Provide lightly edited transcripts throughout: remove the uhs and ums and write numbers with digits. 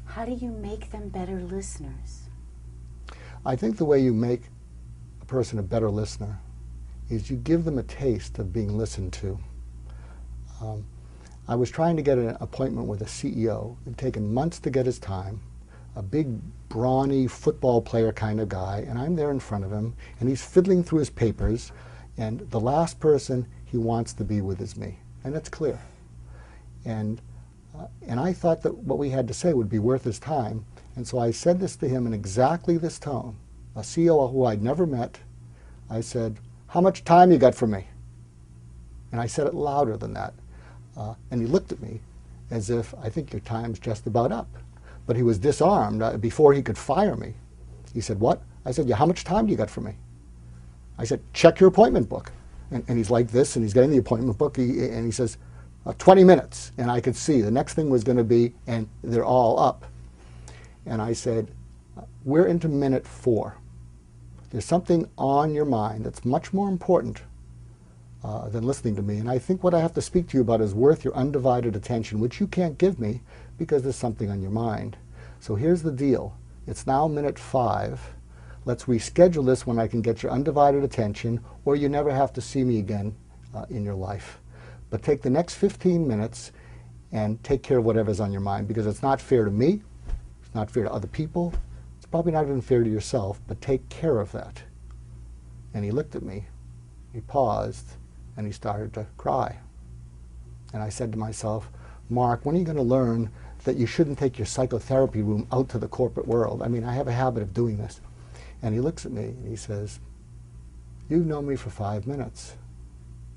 How do you make them better listeners? I think the way you make a person a better listener is you give them a taste of being listened to. I was trying to get an appointment with a CEO. It'd taken months to get his time, a big, brawny football player kind of guy, and I'm there in front of him, and he's fiddling through his papers, and the last person he wants to be with is me, and it's clear. And I thought that what we had to say would be worth his time, and so I said this to him in exactly this tone. A CEO who I'd never met, I said, "How much time you got for me?" And I said it louder than that. And he looked at me as if, "I think your time's just about up." But he was disarmed before he could fire me. He said, "What?" I said, "Yeah, how much time do you got for me?" I said, "Check your appointment book." And he's like this, and he's getting the appointment book, and he says, 20 minutes. And I could see the next thing was going to be, and they're all up. And I said, "We're into minute 4. There's something on your mind that's much more important than listening to me. And I think what I have to speak to you about is worth your undivided attention, which you can't give me because there's something on your mind. So here's the deal. It's now minute 5. Let's reschedule this when I can get your undivided attention, or you never have to see me again in your life. But take the next 15 minutes and take care of whatever's on your mind, because it's not fair to me, it's not fair to other people, it's probably not even fair to yourself, but take care of that." And he looked at me, he paused, and he started to cry. And I said to myself, "Mark, when are you going to learn that you shouldn't take your psychotherapy room out to the corporate world? I mean, I have a habit of doing this." And he looks at me and he says, "You've known me for 5 minutes.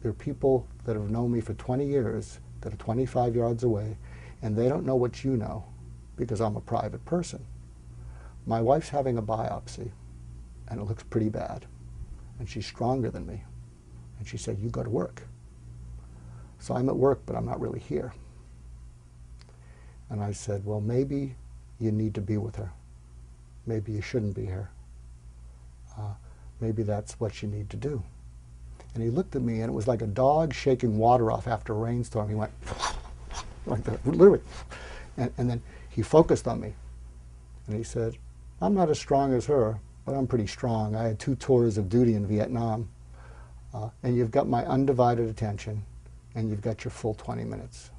There are people that have known me for 20 years that are 25 yards away, and they don't know what you know because I'm a private person. My wife's having a biopsy, and it looks pretty bad, and she's stronger than me." And she said, "You go to work." So I'm at work, but I'm not really here. And I said, "Well, maybe you need to be with her. Maybe you shouldn't be here. Maybe that's what you need to do." And he looked at me, and it was like a dog shaking water off after a rainstorm. He went like that, literally. And then he focused on me, and he said, "I'm not as strong as her, but I'm pretty strong. I had 2 tours of duty in Vietnam. And you've got my undivided attention, and you've got your full 20 minutes."